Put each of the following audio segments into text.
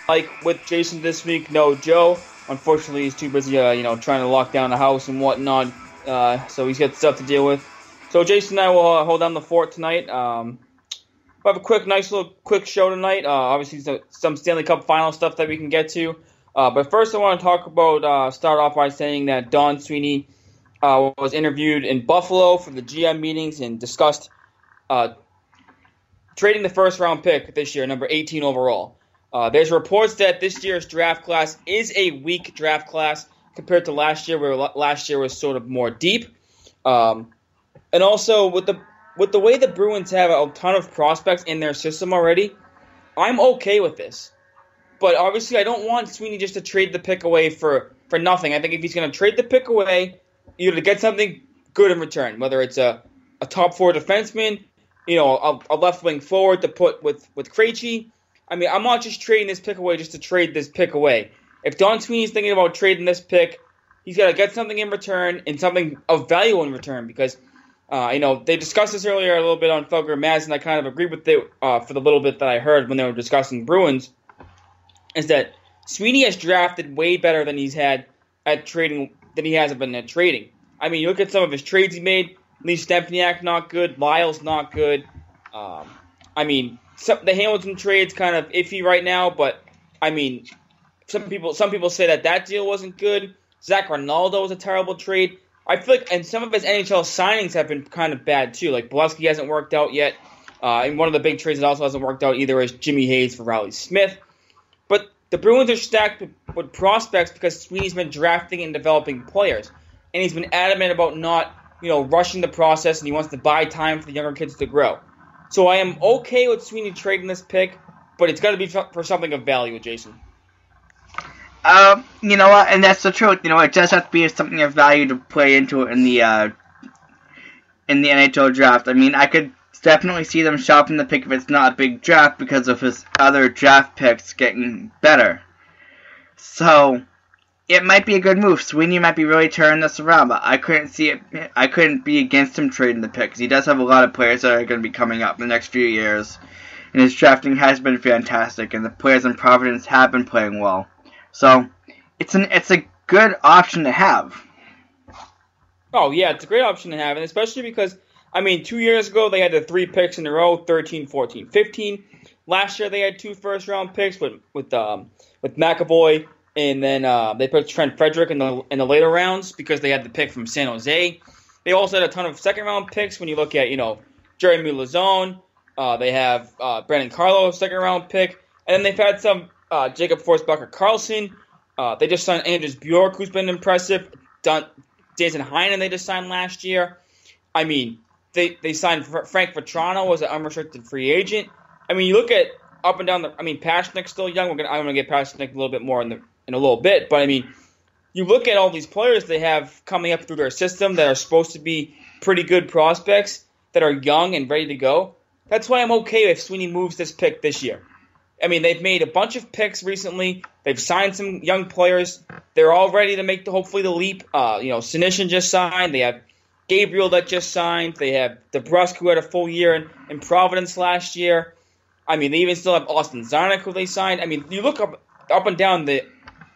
Like with Jason this week, no Joe. Unfortunately, he's too busy, trying to lock down the house and whatnot. So he's got stuff to deal with. So Jason and I will hold down the fort tonight. We'll have a nice little quick show tonight. Obviously, some Stanley Cup final stuff that we can get to. But first, I want to talk about, start off by saying that Don Sweeney was interviewed in Buffalo for the GM meetings and discussed trading the first round pick this year, number 18 overall. There's reports that this year's draft class is a weak draft class compared to last year, where last year was sort of more deep. And also, with the way the Bruins have a ton of prospects in their system already, I'm okay with this. But obviously, I don't want Sweeney just to trade the pick away for nothing. I think if he's going to trade the pick away, either to get something good in return, whether it's a top four defenseman, a left wing forward to put with Krejci. I mean, I'm not just trading this pick away just to trade this pick away. If Don Sweeney's thinking about trading this pick, he's got to get something in return and something of value in return because, they discussed this earlier a little bit on Felger and Madsen. I kind of agreed with it for the little bit that I heard when they were discussing Bruins, is that Sweeney has drafted way better than he's had at trading than he has been at trading. I mean, you look at some of his trades he made. Lee Stempniak not good. Lyle's not good. The Hamilton trade's kind of iffy right now, but I mean, some people say that deal wasn't good. Zach Ronaldo was a terrible trade. I feel like, and some of his NHL signings have been kind of bad too. Like Bolesky hasn't worked out yet, and one of the big trades that also hasn't worked out either is Jimmy Hayes for Riley Smith. But the Bruins are stacked with prospects because Sweeney's been drafting and developing players, and he's been adamant about not rushing the process, and he wants to buy time for the younger kids to grow. So I am okay with Sweeney trading this pick, but it's got to be for something of value, Jason. You know what, and that's the truth. It does have to be something of value to play into it in the NHL draft. I mean, I could definitely see them shopping the pick if it's not a big draft because of his other draft picks getting better. So it might be a good move. Sweeney might be really turning this around, but I couldn't see it. I couldn't be against him trading the pick because he does have a lot of players that are going to be coming up in the next few years, and his drafting has been fantastic, and the players in Providence have been playing well. So it's a good option to have. Oh yeah, it's a great option to have, and especially because 2 years ago they had the 3 picks in a row, 13, 14, 15. Last year they had 2 first-round picks with McAvoy, and then they put Trent Frederick in the later rounds because they had the pick from San Jose. They also had a ton of second-round picks. When you look at Jeremy Lazone, they have Brandon Carlo, second-round pick, and then they've had some Jacob Forsbacher Carlson. They just signed Anders Bjork, who's been impressive. Danton Heinen they just signed last year. I mean, they signed Frank Vetrano as an unrestricted free agent. I mean, you look at up and down Pastrnak's still young. I'm gonna get Pastrnak a little bit more in a little bit, but I mean, you look at all these players they have coming up through their system that are supposed to be pretty good prospects that are young and ready to go. That's why I'm okay if Sweeney moves this pick this year. I mean, they've made a bunch of picks recently. They've signed some young players. They're all ready to make hopefully the leap. Sinishin just signed. They have Gabriel that just signed. They have DeBrusk, who had a full year in Providence last year. I mean, they even still have Austin Zarnik, who they signed. I mean, you look up and down the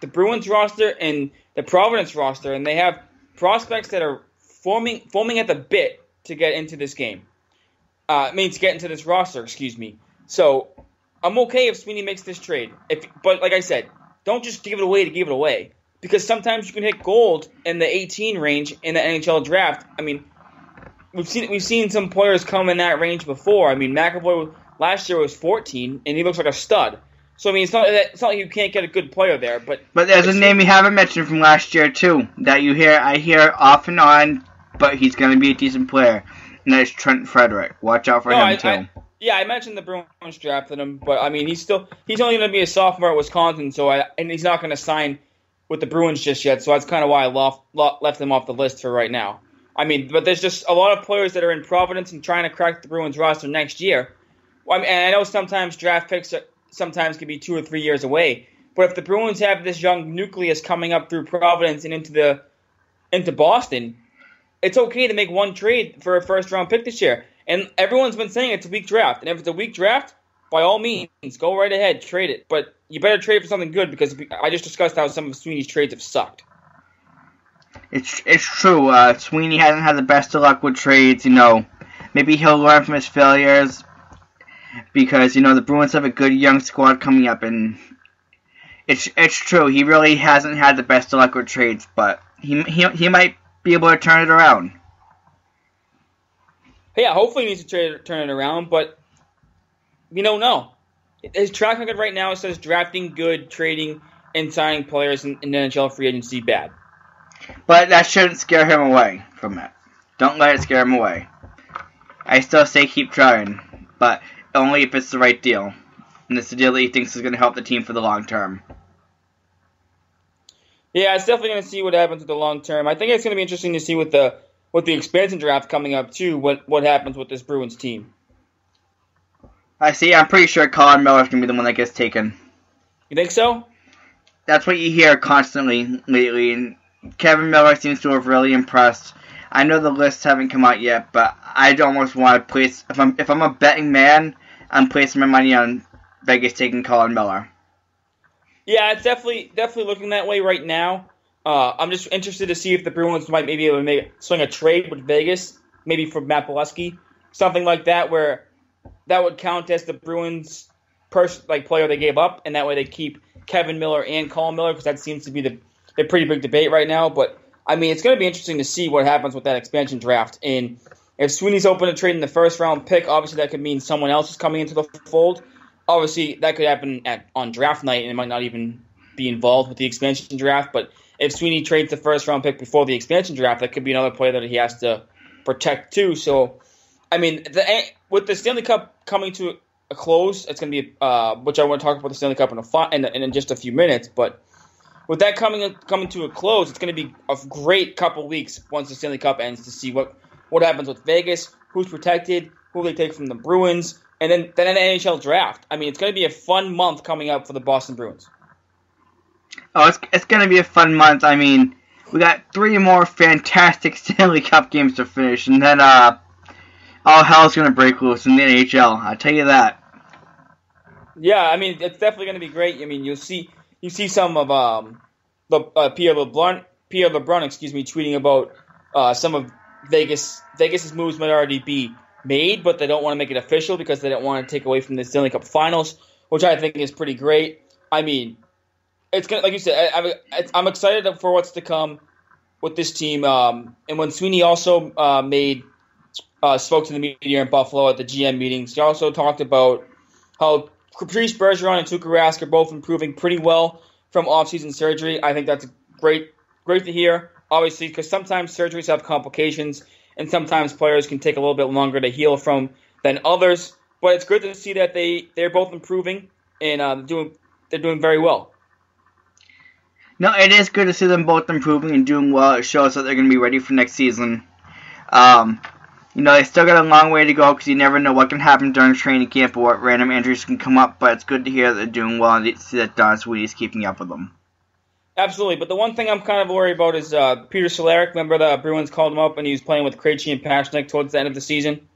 Bruins roster and the Providence roster, and they have prospects that are foaming at the bit to get into this game. To get into this roster, excuse me. So I'm okay if Sweeney makes this trade. But like I said, don't just give it away to give it away. Because sometimes you can hit gold in the 18 range in the NHL draft. I mean, we've seen some players come in that range before. I mean, McAvoy last year was 14, and he looks like a stud. So I mean, it's not like you can't get a good player there. But there's a name you haven't mentioned from last year too that I hear off and on, but he's going to be a decent player, and that's Trent Frederick. Watch out for him too. I mentioned the Bruins drafted him, but I mean, he's only going to be a sophomore at Wisconsin, and he's not going to sign with the Bruins just yet. So that's kind of why I left him off the list for right now. I mean, but there's just a lot of players that are in Providence and trying to crack the Bruins roster next year. Well, and I know sometimes draft picks sometimes can be 2 or 3 years away, but if the Bruins have this young nucleus coming up through Providence and into Boston, it's okay to make one trade for a first-round pick this year. And everyone's been saying it's a weak draft. And if it's a weak draft, by all means, go right ahead, trade it. But you better trade for something good because I just discussed how some of Sweeney's trades have sucked. It's true. Sweeney hasn't had the best of luck with trades. Maybe he'll learn from his failures because the Bruins have a good young squad coming up, and it's true. He really hasn't had the best of luck with trades, but he might be able to turn it around. Yeah, hopefully he needs to turn it around, but we don't know. His track record right now says drafting good, trading, and signing players in NHL free agency bad. But that shouldn't scare him away from it. Don't let it scare him away. I still say keep trying, but only if it's the right deal. And it's the deal that he thinks is going to help the team for the long term. Yeah, it's definitely going to see what happens with the long term. I think it's going to be interesting to see with the expansion draft coming up, too, what happens with this Bruins team. I'm pretty sure Colin Miller's going to be the one that gets taken. You think so? That's what you hear constantly lately, and Kevin Miller seems to have really impressed. I know the lists haven't come out yet, but I'd almost want to place, if I'm a betting man, I'm placing my money on Vegas taking Colin Miller. Yeah, it's definitely looking that way right now. I'm just interested to see if the Bruins might maybe able to swing a trade with Vegas, maybe for Matt Bolesky, something like that, where that would count as the Bruins' player they gave up, and that way they keep Kevin Miller and Colin Miller, because that seems to be the pretty big debate right now. But it's going to be interesting to see what happens with that expansion draft. And if Sweeney's open to trading the first round pick, obviously that could mean someone else is coming into the fold. Obviously, that could happen on draft night, and it might not even be involved with the expansion draft. But if Sweeney trades the first round pick before the expansion draft, that could be another player that he has to protect too. So, with the Stanley Cup coming to a close, it's going to be which I want to talk about the Stanley Cup in just a few minutes. But with that coming to a close, it's going to be a great couple weeks once the Stanley Cup ends to see what happens with Vegas, who's protected, who they take from the Bruins, and then an NHL draft. It's going to be a fun month coming up for the Boston Bruins. Oh, it's going to be a fun month. We got 3 more fantastic Stanley Cup games to finish, and then all hell's going to break loose in the NHL. I'll tell you that. Yeah, it's definitely going to be great. You see some of Pierre LeBrun, tweeting about some of Vegas's moves might already be made, but they don't want to make it official because they don't want to take away from the Stanley Cup Finals, which I think is pretty great. It's gonna, like you said, I'm excited for what's to come with this team. And when Sweeney also spoke to the media in Buffalo at the GM meetings, he also talked about how Patrice Bergeron and Tuukka Rask are both improving pretty well from off-season surgery. I think that's great to hear, obviously, because sometimes surgeries have complications, and sometimes players can take a little bit longer to heal from than others. But it's good to see that they're both improving and they're doing very well. No, it is good to see them both improving and doing well. It shows that they're going to be ready for next season. They still got a long way to go because you never know what can happen during training camp or what random injuries can come up, but it's good to hear that they're doing well and to see that Don Sweeney's keeping up with them. Absolutely, but the one thing I'm kind of worried about is Peter Cehlarik. Remember the Bruins called him up and he was playing with Krejci and Pasternak towards the end of the season?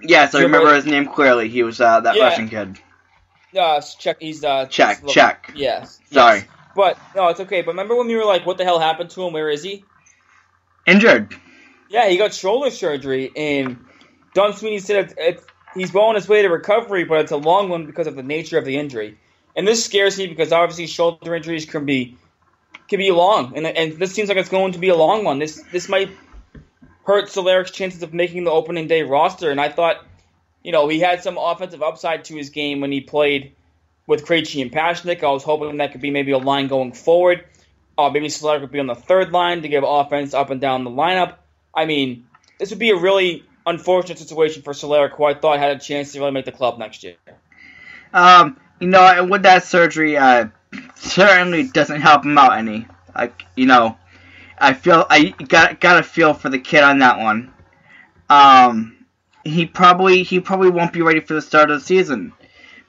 Yes, I remember his name clearly. He was that Russian kid. Czech. He's Czech. Yes. Sorry. But no, it's okay. But remember when we were like, "What the hell happened to him? Where is he?" Injured. Yeah, he got shoulder surgery, and Don Sweeney said he's well on his way to recovery, but it's a long one because of the nature of the injury. And this scares me because obviously shoulder injuries can be long, and this seems like it's going to be a long one. This might hurt Cehlarek's chances of making the opening day roster. And I thought, he had some offensive upside to his game when he played with Krejci and Pasternak. I was hoping that could be maybe a line going forward. Maybe Cehlarik would be on the third line to give offense up and down the lineup. This would be a really unfortunate situation for Cehlarik, who I thought had a chance to really make the club next year. With that surgery, certainly doesn't help him out any. I feel I got a feel for the kid on that one. He probably won't be ready for the start of the season,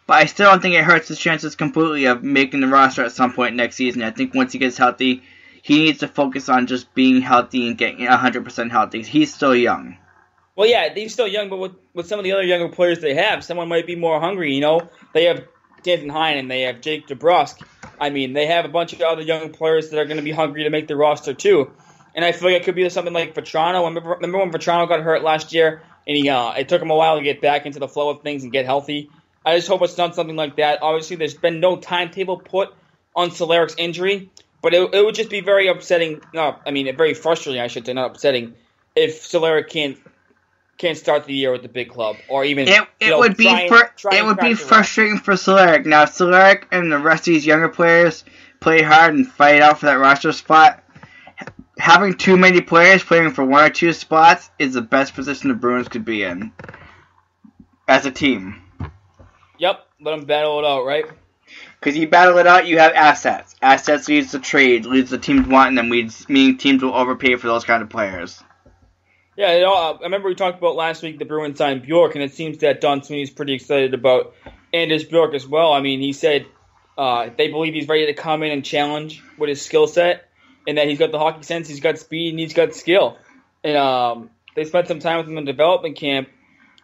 but I still don't think it hurts his chances completely of making the roster at some point next season. I think once he gets healthy, he needs to focus on just being healthy and getting 100% healthy. He's still young. Well, yeah, he's still young, but with some of the other younger players they have, someone might be more hungry. They have Nathan Heinen, they have Jake DeBrusk. I mean, they have a bunch of other young players that are going to be hungry to make the roster too. And I feel like it could be something like Vetrano. Remember when Vetrano got hurt last year, and it took him a while to get back into the flow of things and get healthy. I just hope it's not something like that. Obviously, there's been no timetable put on Cehlarek's injury, but it would just be very upsetting. Very frustrating, I should say, not upsetting, if Cehlarik can't start the year with the big club, or even it would be frustrating for Cehlarik. Now, if Cehlarik and the rest of these younger players play hard and fight out for that roster spot, having too many players playing for one or two spots is the best position the Bruins could be in as a team. Yep, let them battle it out, right? Because you battle it out, you have assets. Assets leads to trade, leads to teams wanting them, meaning teams will overpay for those kind of players. Yeah, I remember we talked about last week the Bruins signed Bjork, and it seems that Don Sweeney's pretty excited about Anders Bjork as well. I mean, he said they believe he's ready to come in and challenge with his skill set, and that he's got the hockey sense, he's got speed, and he's got skill. And they spent some time with him in development camp,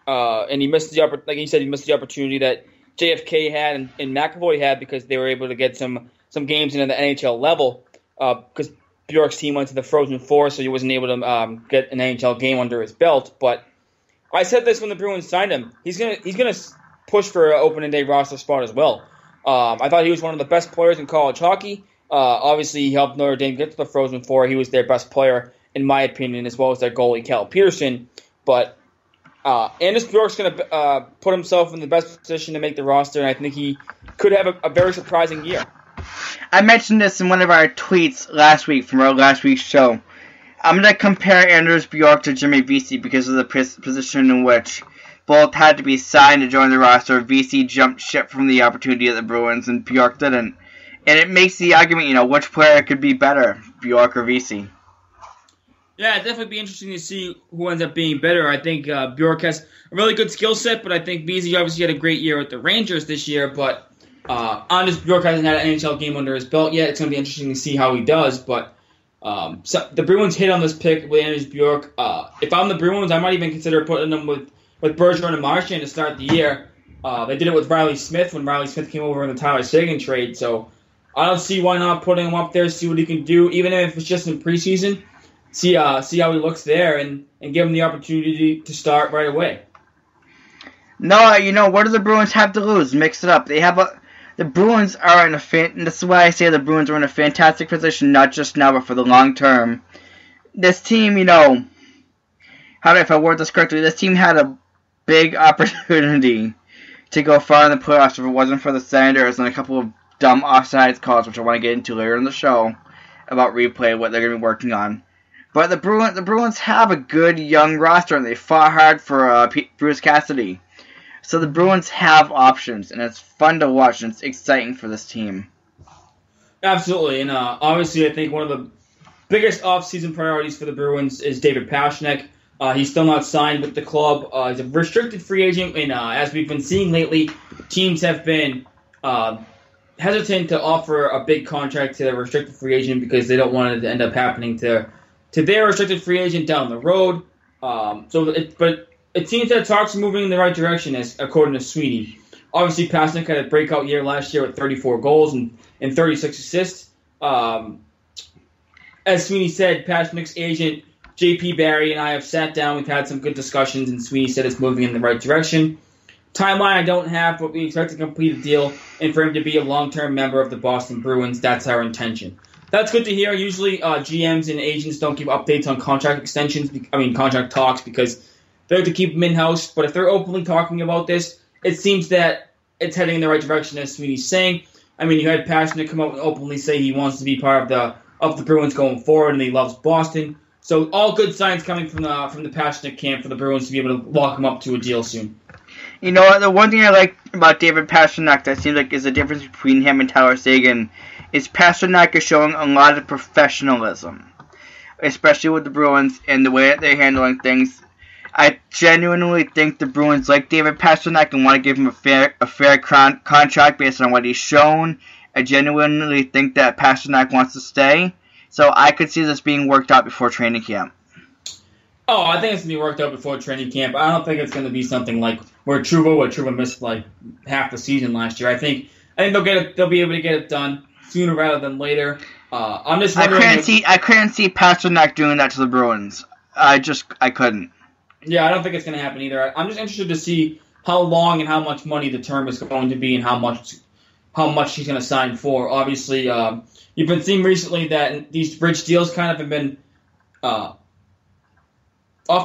and he missed the opportunity that JFK had and McAvoy had because they were able to get some games into the NHL level because Bjork's team went to the Frozen Four, so he wasn't able to get an NHL game under his belt. But I said this when the Bruins signed him. He's gonna push for an opening day roster spot as well. I thought he was one of the best players in college hockey. Obviously, he helped Notre Dame get to the Frozen Four. He was their best player, in my opinion, as well as their goalie, Cal Peterson. But Anders Bjork's going to put himself in the best position to make the roster, and I think he could have a very surprising year. I mentioned this in one of our tweets last week from our last week's show. I'm going to compare Anders Bjork to Jimmy Vesey because of the position in which both had to be signed to join the roster. Vesey jumped ship from the opportunity at the Bruins, and Bjork didn't. And it makes the argument, which player could be better, Bjork or Vesey? Yeah, it'd definitely be interesting to see who ends up being better. I think Bjork has a really good skill set, but I think Vesey obviously had a great year with the Rangers this year, but Anders Bjork hasn't had an NHL game under his belt yet. It's going to be interesting to see how he does, but so the Bruins hit on this pick with Anders Bjork. If I'm the Bruins, I might even consider putting them with Bergeron and Marchand to start the year. They did it with Riley Smith when Riley Smith came over in the Tyler Seguin trade, so I don't see why not putting him up there, see what he can do, even if it's just in preseason. See how he looks there and give him the opportunity to start right away. No, what do the Bruins have to lose? Mix it up. The Bruins are in and this is why I say the Bruins are in a fantastic position, not just now, but for the long term. This team, if I word this correctly, this team had a big opportunity to go far in the playoffs if it wasn't for the Senators and a couple of dumb offsides calls, which I want to get into later in the show about replay, what they're going to be working on. But the Bruins have a good young roster, and they fought hard for Bruce Cassidy. So the Bruins have options, and it's fun to watch, and it's exciting for this team. Absolutely, and obviously I think one of the biggest off-season priorities for the Bruins is David Pastrnak. He's still not signed with the club. He's a restricted free agent, and as we've been seeing lately, teams have been hesitant to offer a big contract to their restricted free agent because they don't want it to end up happening to their restricted free agent down the road. But it seems that talks are moving in the right direction, according to Sweeney. Obviously, Pastrnak had a breakout year last year with 34 goals and 36 assists. As Sweeney said, Pastrnak's agent, J.P. Barry, and I have sat down. We've had some good discussions, and Sweeney said it's moving in the right direction. Timeline I don't have, but we expect to complete a deal and for him to be a long-term member of the Boston Bruins. That's our intention. That's good to hear. Usually GMs and agents don't give updates on contract talks because they have to keep them in-house. But if they're openly talking about this, it seems that it's heading in the right direction, as Sweeney's saying. I mean, you had Pastrnak come out and openly say he wants to be part of the Bruins going forward, and he loves Boston. So all good signs coming from the Pastrnak camp for the Bruins to be able to lock him up to a deal soon. The one thing I like about David Pastrnak that seems like is the difference between him and Tyler Seguin is Pastrnak is showing a lot of professionalism, especially with the Bruins and the way that they're handling things. I genuinely think the Bruins like David Pastrnak and want to give him a fair contract based on what he's shown. I genuinely think that Pastrnak wants to stay, so I could see this being worked out before training camp. Oh, I think it's going to be worked out before training camp. I don't think it's going to be something like where Trouba missed like half the season last year. I think they'll get it. They'll be able to get it done sooner rather than later. I'm just wondering. I couldn't see Pasternak doing that to the Bruins. I couldn't. Yeah, I don't think it's going to happen either. I'm just interested to see how long and how much money the term is going to be and how much he's going to sign for. Obviously, you've been seeing recently that these bridge deals kind of have been off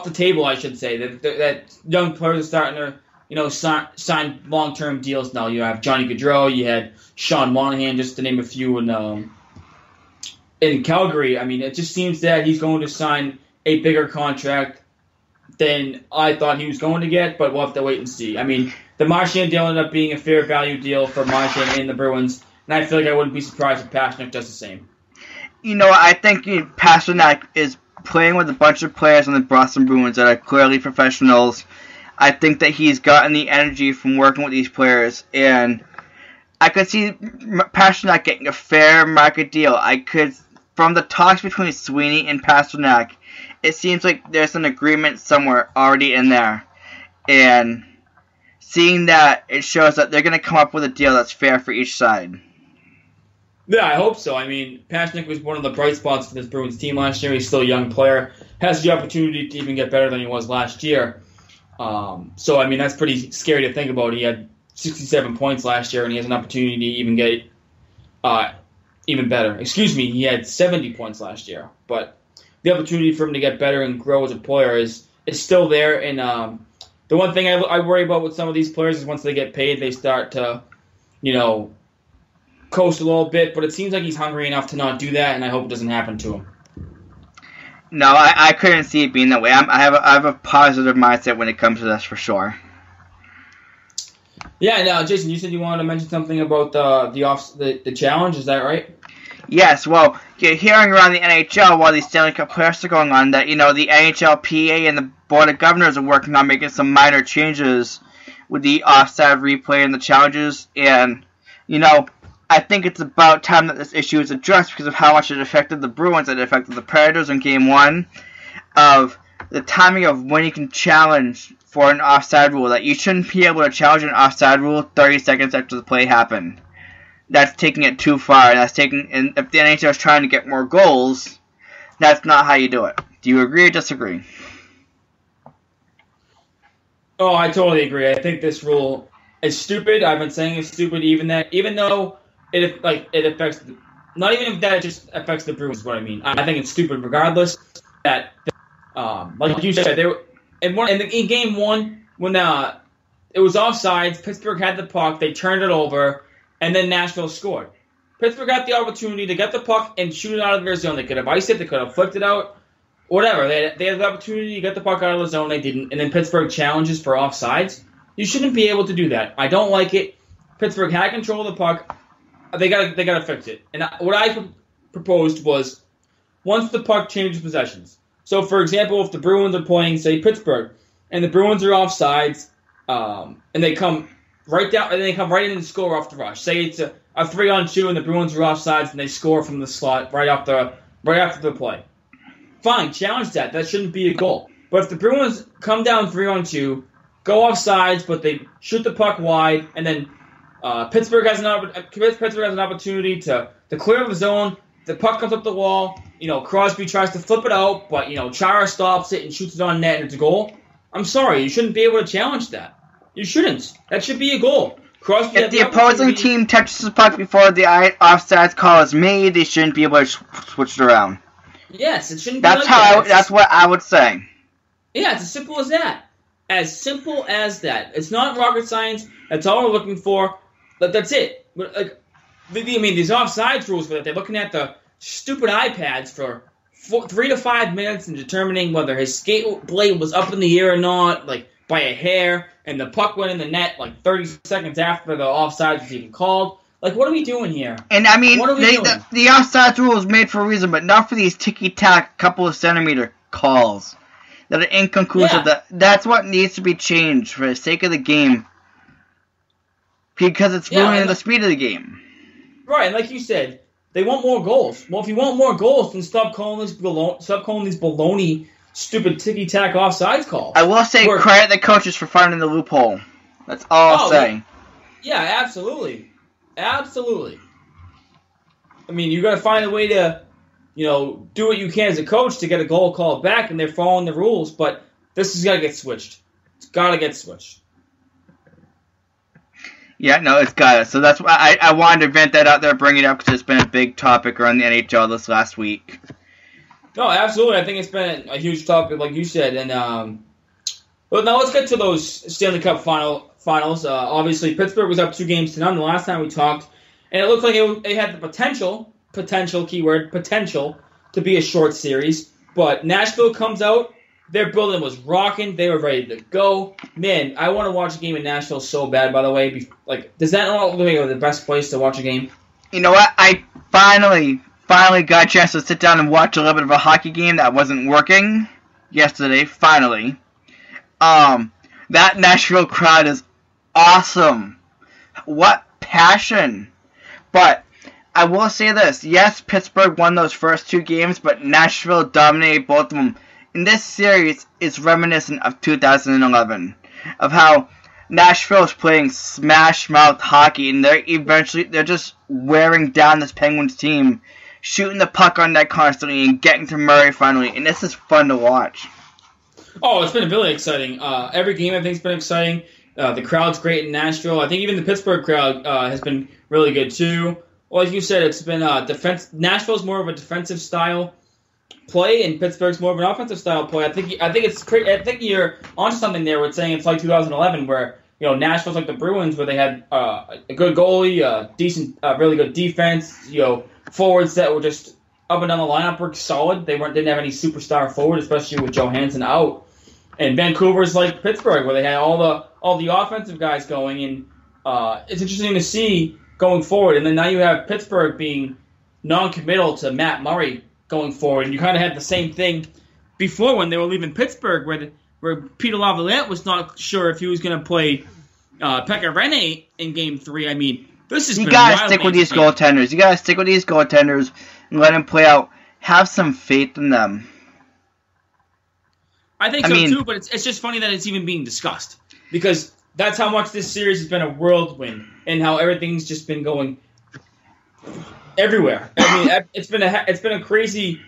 the table, I should say. That young players are starting to sign long-term deals now. You have Johnny Gaudreau, you had Sean Monahan, just to name a few, in Calgary. I mean, it just seems that he's going to sign a bigger contract than I thought he was going to get, but we'll have to wait and see. I mean, the Marchand deal ended up being a fair value deal for Marchand and the Bruins, and I feel like I wouldn't be surprised if Pasternak does the same. I think Pasternak is playing with a bunch of players on the Boston Bruins that are clearly professionals. I think that he's gotten the energy from working with these players, and I could see Pasternak getting a fair market deal. From the talks between Sweeney and Pasternak, it seems like there's an agreement somewhere already in there. And seeing that, it shows that they're going to come up with a deal that's fair for each side. Yeah, I hope so. I mean, Pasternak was one of the bright spots for this Bruins team last year. He's still a young player. Has the opportunity to even get better than he was last year. So, I mean, that's pretty scary to think about. He had 67 points last year, and he has an opportunity to even get even better. Excuse me, he had 70 points last year. But the opportunity for him to get better and grow as a player is still there. And the one thing I worry about with some of these players is once they get paid, they start to, coast a little bit. But it seems like he's hungry enough to not do that, and I hope it doesn't happen to him. No, I couldn't see it being that way. I have a positive mindset when it comes to this for sure. Yeah, now Jason, you said you wanted to mention something about the challenge. Is that right? Yes. Well, you're hearing around the NHL while these Stanley Cup playoffs are going on that the NHLPA and the Board of Governors are working on making some minor changes with the offside replay and the challenges, and I think it's about time that this issue is addressed because of how much it affected the Bruins. It affected the Predators in Game 1, of the timing of when you can challenge for an offside rule. That you shouldn't be able to challenge an offside rule 30 seconds after the play happened. That's taking it too far. And if the NHL is trying to get more goals, that's not how you do it. Do you agree or disagree? Oh, I totally agree. I think this rule is stupid. I've been saying it's stupid, even though it affects, not even if that just affects the Bruins. Is what I mean. I think it's stupid regardless. That like you said, in Game 1 when it was offsides, Pittsburgh had the puck, they turned it over, and then Nashville scored. Pittsburgh got the opportunity to get the puck and shoot it out of their zone. They could have iced it, they could have flicked it out, whatever. They had the opportunity to get the puck out of the zone, they didn't. And then Pittsburgh challenges for offsides. You shouldn't be able to do that. I don't like it. Pittsburgh had control of the puck. They gotta fix it. And what I proposed was, once the puck changes possessions. So, for example, if the Bruins are playing, say, Pittsburgh, and the Bruins are offsides, and they come right down, and they come right in and score off the rush. Say it's a 3-on-2, and the Bruins are offsides, and they score from the slot right after the play. Fine, challenge that. That shouldn't be a goal. But if the Bruins come down 3-on-2, go offsides, but they shoot the puck wide, and then Pittsburgh has an opportunity to clear the zone. The puck comes up the wall. Crosby tries to flip it out, but Chara stops it and shoots it on net, and it's a goal. I'm sorry, you shouldn't be able to challenge that. You shouldn't. That should be a goal. Crosby. If the opposing team touches the puck before the offsides call is made, they shouldn't be able to switch it around. Yes, it shouldn't be like that. That's what I would say. Yeah, it's as simple as that. As simple as that. It's not rocket science. That's all we're looking for. But that's it. These offsides rules, where they're looking at the stupid iPads for 3 to 5 minutes and determining whether his skate blade was up in the air or not, by a hair, and the puck went in the net 30 seconds after the offsides was even called. What are we doing here? And the offsides rule is made for a reason, but not for these ticky-tack couple of centimeter calls that are inconclusive. Yeah. That's what needs to be changed for the sake of the game, because it's ruining the speed of the game. Right, and like you said, they want more goals. Well, if you want more goals, then stop calling these baloney stupid ticky-tack offsides calls. I will say credit the coaches for finding the loophole. That's all I'll say. Yeah, absolutely. Absolutely. I mean, you got to find a way to, do what you can as a coach to get a goal called back, and they're following the rules, but this has got to get switched. It's got to get switched. Yeah, no, it's got it. So that's why I wanted to vent that out there, bring it up, because it's been a big topic around the NHL this last week. No, absolutely. I think it's been a huge topic, like you said. And well, now let's get to those Stanley Cup finals. Obviously, Pittsburgh was up 2-0 the last time we talked, and it looked like it had the potential keyword, potential, to be a short series. But Nashville comes out. Their building was rocking. They were ready to go. Man, I want to watch a game in Nashville so bad, by the way. Does that not look like the best place to watch a game? You know what? I finally got a chance to sit down and watch a little bit of a hockey game that wasn't working yesterday, finally. That Nashville crowd is awesome. What passion. But I will say this. Yes, Pittsburgh won those first 2 games, but Nashville dominated both of them. And this series is reminiscent of 2011, of how Nashville is playing smash-mouth hockey, and they're just wearing down this Penguins team, shooting the puck on net constantly and getting to Murray finally, and this is fun to watch. Oh, it's been really exciting. Every game I think has been exciting. The crowd's great in Nashville. I think even the Pittsburgh crowd has been really good too. Well, like you said, it's been defense. Nashville's more of a defensive style play, and Pittsburgh's more of an offensive style play. I think you're onto something there with saying it's like 2011, where Nashville's like the Bruins, where they had a good goalie, decent, really good defense. Forwards that were just up and down the lineup were solid. Didn't have any superstar forward, especially with Johansson out. And Vancouver's like Pittsburgh, where they had all the offensive guys going, and it's interesting to see going forward. And then now you have Pittsburgh being non-committal to Matt Murray going forward, and you kind of had the same thing before when they were leaving Pittsburgh, where Peter Laviolette was not sure if he was going to play Pekka Rinne in Game 3. I mean, this is. You gotta stick with these goaltenders. You gotta stick with these goaltenders and let them play out. Have some faith in them. I think so too, but it's just funny that it's even being discussed, because that's how much this series has been a whirlwind, and how everything's just been going everywhere. I mean, it's been a crazy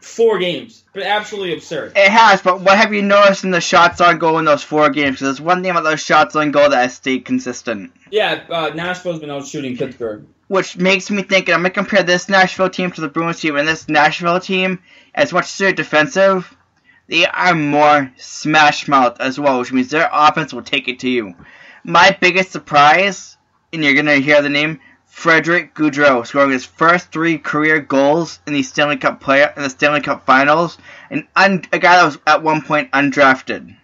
4 games. It's been absolutely absurd. It has, but what have you noticed in the shots on goal in those 4 games? Because there's one thing about those shots on goal that has stayed consistent. Yeah, Nashville's been out shooting Pittsburgh. Which makes me think, and I'm going to compare this Nashville team to the Bruins team, and this Nashville team, as much as they're defensive, they are more smash-mouth as well, which means their offense will take it to you. My biggest surprise, and you're going to hear the name, Frederick Gaudreau, scoring his first 3 career goals in the Stanley Cup Finals, and a guy that was at one point undrafted.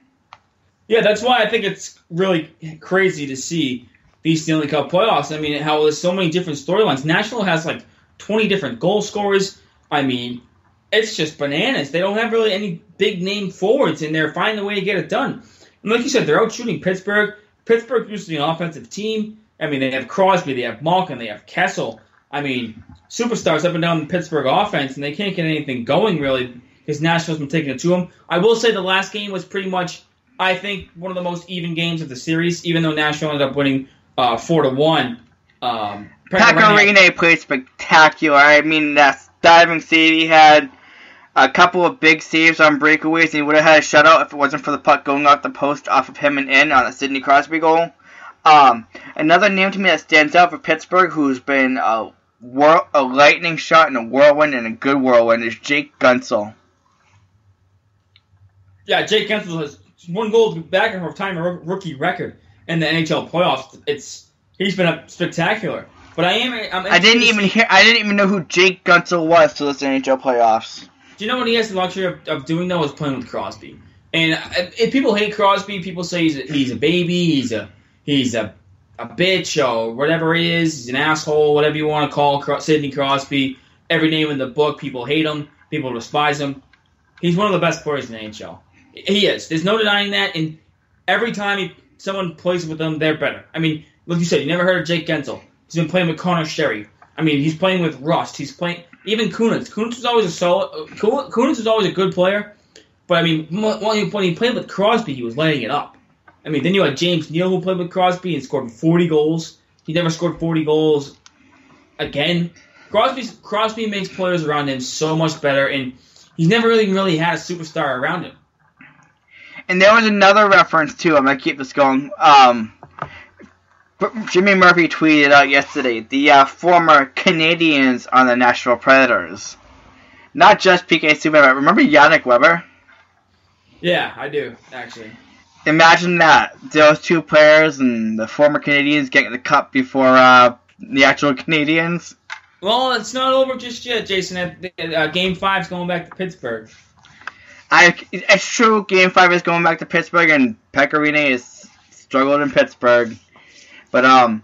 Yeah, that's why I think it's really crazy to see these Stanley Cup playoffs. I mean, how there's so many different storylines. Nashville has like 20 different goal scorers. I mean, it's just bananas. They don't have really any big name forwards, and they're finding a way to get it done. And like you said, they're out shooting Pittsburgh. Pittsburgh used to be an offensive team. I mean, they have Crosby, they have Malkin, they have Kessel. I mean, superstars up and down the Pittsburgh offense, and they can't get anything going, really, because Nashville's been taking it to them. I will say the last game was pretty much, I think, one of the most even games of the series, even though Nashville ended up winning 4-1. Pekka Rinne played spectacular. I mean, that diving save, he had a couple of big saves on breakaways, and he would have had a shutout if it wasn't for the puck going off the post off of him and in on a Sidney Crosby goal. Another name to me that stands out for Pittsburgh, who's been a lightning shot and a whirlwind and a good whirlwind, is Jake Guentzel. Yeah, Jake Guentzel has 1 goal back in time rookie record in the NHL playoffs. He's been spectacular. But I didn't even know who Jake Guentzel was till this NHL playoffs. Do you know what he has the luxury of doing though? Is playing with Crosby. And if people hate Crosby, people say he's a baby, he's a bitch or whatever he is. He's an asshole, whatever you want to call Sidney Crosby. Every name in the book, people hate him. People despise him. He's one of the best players in the NHL. He is. There's no denying that. And every time someone plays with him, they're better. I mean, like you said, you never heard of Jake Guentzel. He's been playing with Connor Sherry. I mean, he's playing with Rust. He's playing even Kunitz. Kunitz was always a good player. But I mean, when he played with Crosby, he was lighting it up. I mean, then you had James Neal who played with Crosby and scored 40 goals. He never scored 40 goals again. Crosby makes players around him so much better, and he's never really had a superstar around him. And there was another reference too. I'm gonna keep this going. Jimmy Murphy tweeted out yesterday the former Canadians on the Nashville Predators. Not just PK Subban, but remember Yannick Weber? Yeah, I do, actually. Imagine that. Those two players and the former Canadians getting the cup before the actual Canadians. Well, it's not over just yet, Jason. Game 5's going back to Pittsburgh. It's true, Game 5 is going back to Pittsburgh, and Pekka Rinne has struggled in Pittsburgh. But I'm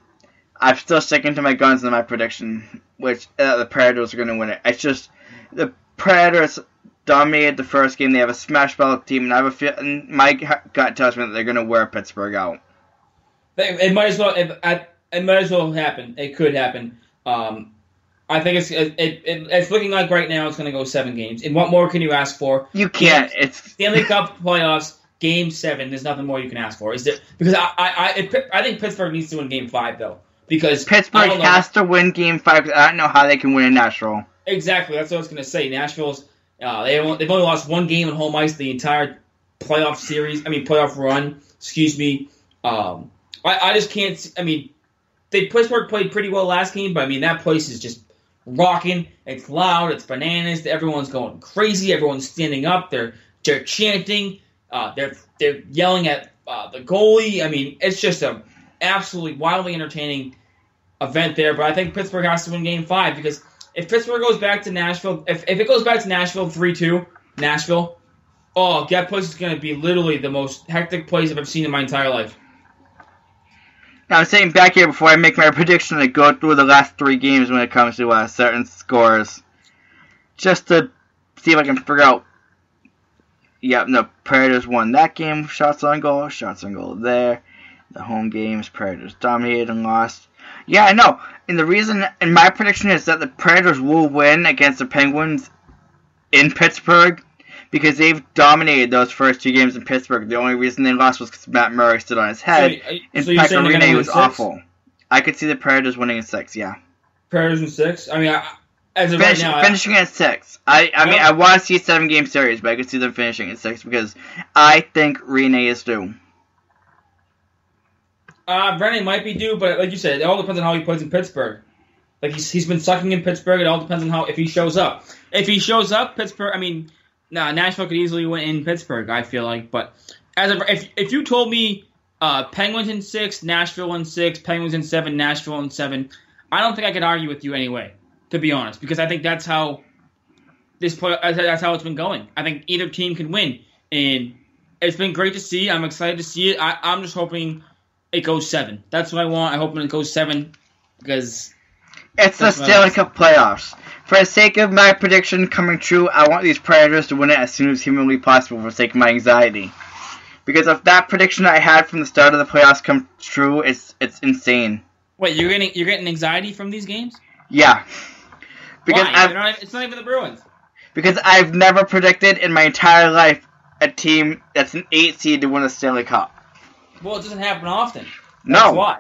still sticking to my guns in my prediction, which the Predators are going to win it. It's just the Predators dominated the first game. They have a smash ballot team, and I have a feel. And my gut tells me that they're going to wear Pittsburgh out. It might as well. It might as well happen. It could happen. I think it's looking like right now it's going to go 7 games. And what more can you ask for? You can't. It's Stanley Cup playoffs, Game 7. There's nothing more you can ask for. Is there? Because I think Pittsburgh needs to win Game 5 though. Because Pittsburgh has to win Game 5. I don't know how they can win in Nashville. Exactly. That's what I was going to say. Nashville's they've only lost 1 game at home ice the entire playoff run. Excuse me. I just can't. I mean, Pittsburgh played pretty well last game, but I mean that place is just rocking. It's loud. It's bananas. Everyone's going crazy. Everyone's standing up. They're chanting. They're yelling at the goalie. I mean, it's just a absolutely wildly entertaining event there. But I think Pittsburgh has to win Game 5 because if Pittsburgh goes back to Nashville, if it goes back to Nashville 3-2, Nashville, that place is going to be literally the most hectic place I've ever seen in my entire life. Now, I'm saying back here before I make my prediction, I go through the last 3 games when it comes to certain scores, just to see if I can figure out. Yeah, the Predators won that game. Shots on goal there. The home games, Predators dominated and lost. Yeah, I know. And the reason, and my prediction is that the Predators will win against the Penguins in Pittsburgh because they've dominated those first 2 games in Pittsburgh. The only reason they lost was because Matt Murray stood on his head, and Pekka Rinne was awful. I could see the Predators winning in 6, yeah. Predators in 6? I mean, as of right now... Finishing at 6. I want to see a 7-game series, but I could see them finishing at 6 because I think Rinne is due. Rinne might be due, but like you said, it all depends on how he plays in Pittsburgh. Like, he's been sucking in Pittsburgh. It all depends on if he shows up. If he shows up, Pittsburgh... I mean... Nashville could easily win in Pittsburgh, I feel like. But if you told me Penguins in 6, Nashville in 6, Penguins in 7, Nashville in 7, I don't think I could argue with you anyway, to be honest, because I think that's how it's been going. I think either team can win, and it's been great to see. I'm excited to see it. I'm just hoping it goes 7. That's what I want. I hope it goes 7 because it's the Stanley Cup playoffs. For the sake of my prediction coming true, I want these Predators to win it as soon as humanly possible for the sake of my anxiety. Because if that prediction I had from the start of the playoffs comes true, it's insane. Wait, you're getting anxiety from these games? Yeah. Because why? It's not even the Bruins. Because I've never predicted in my entire life a team that's an 8 seed to win a Stanley Cup. Well, it doesn't happen often. No. That's why.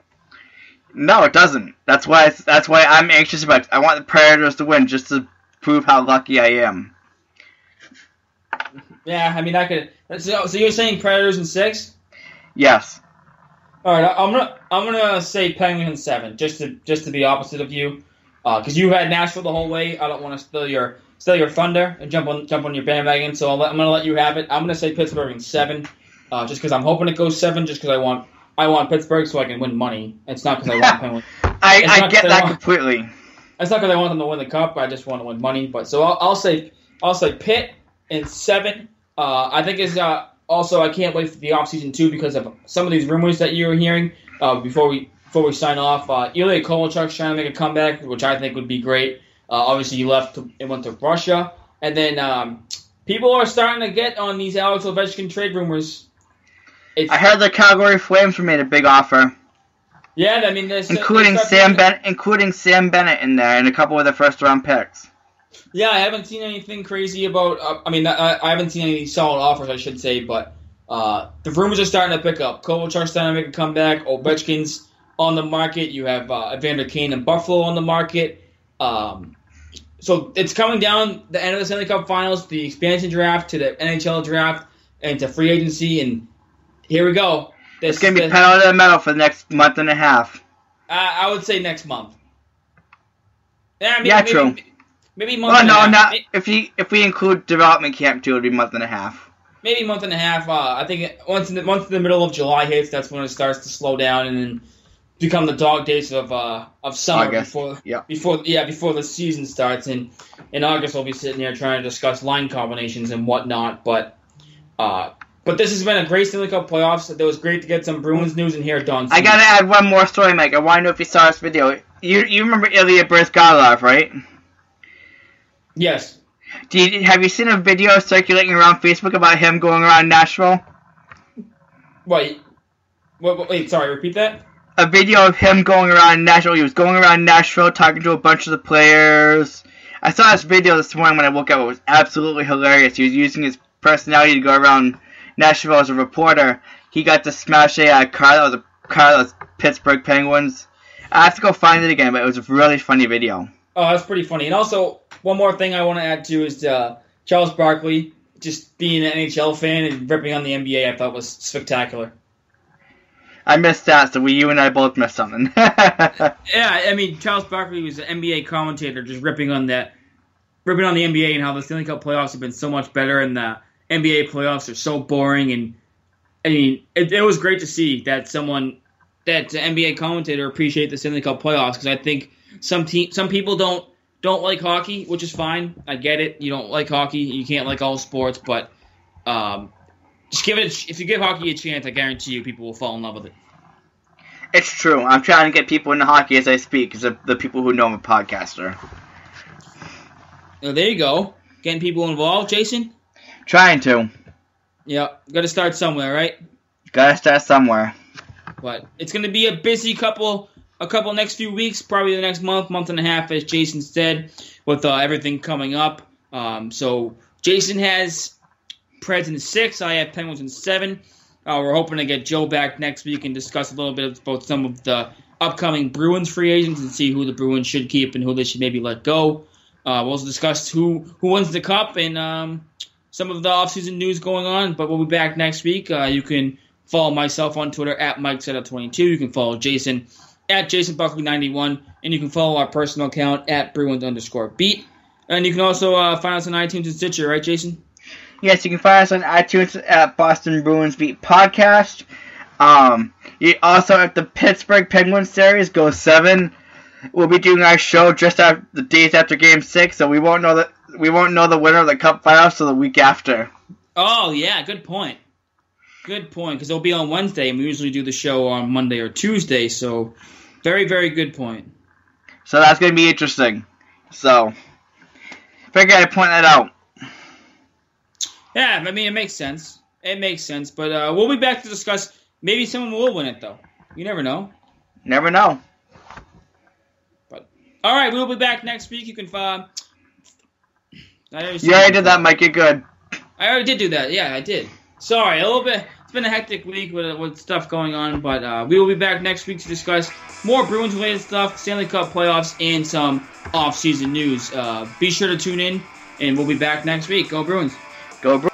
No, it doesn't. That's why I'm anxious about it. I want the Predators to win just to prove how lucky I am. Yeah, I mean, I could. So you're saying Predators in 6? Yes. All right, I'm gonna say Penguins in 7, just to be opposite of you, because you had Nashville the whole way. I don't want to steal your thunder and jump on your bandwagon. So I'm gonna let you have it. I'm gonna say Pittsburgh in 7, just because I'm hoping it goes 7, just because I want Pittsburgh so I can win money. It's not because I want Penguins. I get that completely. It's not because I want them to win the cup. I just want to win money. But so I'll say Pitt in 7. I think is also I can't wait for the offseason too because of some of these rumors that you were hearing before we sign off. Ilya Kovalchuk's trying to make a comeback, which I think would be great. Obviously, he left and went to Russia, and then people are starting to get on these Alex Ovechkin trade rumors. I heard the Calgary Flames were made a big offer. Yeah, I mean, including Sam Bennett in there, and a couple of the first-round picks. Yeah, I haven't seen anything crazy about. I haven't seen any solid offers, I should say, but the rumors are starting to pick up. Kovalchuk's starting to make a comeback. Ovechkin's on the market. You have Evander Kane and Buffalo on the market. So it's coming down the end of the Stanley Cup Finals, the expansion draft to the NHL draft, and to free agency, and here we go. It's going to be pedal to the metal for the next month and a half. I would say next month. True. Maybe month and a half. Not if we include development camp too, it'd be month and a half. Maybe month and a half. I think once in the middle of July hits, that's when it starts to slow down and then become the dog days of summer before the season starts. And in August, we'll be sitting here trying to discuss line combinations and whatnot. But this has been a great Stanley Cup playoffs. It was great to get some Bruins news and hear Don. I gotta add one more story, Mike. I want to know if you saw this video. You remember Ilya Bryzgalov, right? Yes. Have you seen a video circulating around Facebook about him going around Nashville? Wait, sorry, repeat that? A video of him going around Nashville. He was going around Nashville talking to a bunch of the players. I saw this video this morning when I woke up. It was absolutely hilarious. He was using his personality to go around Nashville as a reporter. He got to smash a car that was Pittsburgh Penguins. I have to go find it again, but it was a really funny video. Oh, that's pretty funny. And also, one more thing I want to add to is Charles Barkley just being an NHL fan and ripping on the NBA. I thought was spectacular. I missed that, so you and I both missed something. Yeah, I mean, Charles Barkley was an NBA commentator, just ripping on the NBA and how the Stanley Cup playoffs have been so much better, and the NBA playoffs are so boring. And I mean, it was great to see that an NBA commentator appreciate the Stanley Cup playoffs, because I think some people don't like hockey, which is fine. I get it. You don't like hockey. You can't like all sports, but just give it. If you give hockey a chance, I guarantee you people will fall in love with it. It's true. I'm trying to get people into hockey as I speak, because of the people who know I'm a podcaster. There you go. Getting people involved, Jason? Trying to. Yeah, got to start somewhere, right? Got to start somewhere. But it's going to be a busy couple next few weeks, probably the next month and a half, as Jason said, with everything coming up. So Jason has Preds in 6. I have Penguins in 7. We're hoping to get Joe back next week and discuss a little bit about some of the upcoming Bruins free agents and see who the Bruins should keep and who they should maybe let go. We'll also discuss who wins the Cup and some of the offseason news going on, but we'll be back next week. You can follow myself on Twitter at MikeSetup22. You can follow Jason at JasonBuckley91, and you can follow our personal account at Bruins_beat. And you can also find us on iTunes and Stitcher, right, Jason? Yes, you can find us on iTunes at Boston Bruins Beat Podcast. You also at the Pittsburgh Penguins series goes 7. We'll be doing our show just after the days after Game 6, so we won't know the winner of the Cup Finals till the week after. Oh yeah, good point. Good point, because it'll be on Wednesday, and we usually do the show on Monday or Tuesday, so very, very good point. So that's going to be interesting. So, figured I'd point that out. Yeah, I mean, it makes sense. It makes sense, but we'll be back to discuss. Maybe someone will win it, though. You never know. Never know. But all right, we'll be back next week. You can find. You already did that, Mike. You're good. I already did do that. Yeah, I did. Sorry, a little bit. It's been a hectic week with stuff going on, but we will be back next week to discuss more Bruins-related stuff, Stanley Cup playoffs, and some off-season news. Be sure to tune in, and we'll be back next week. Go Bruins. Go Bruins.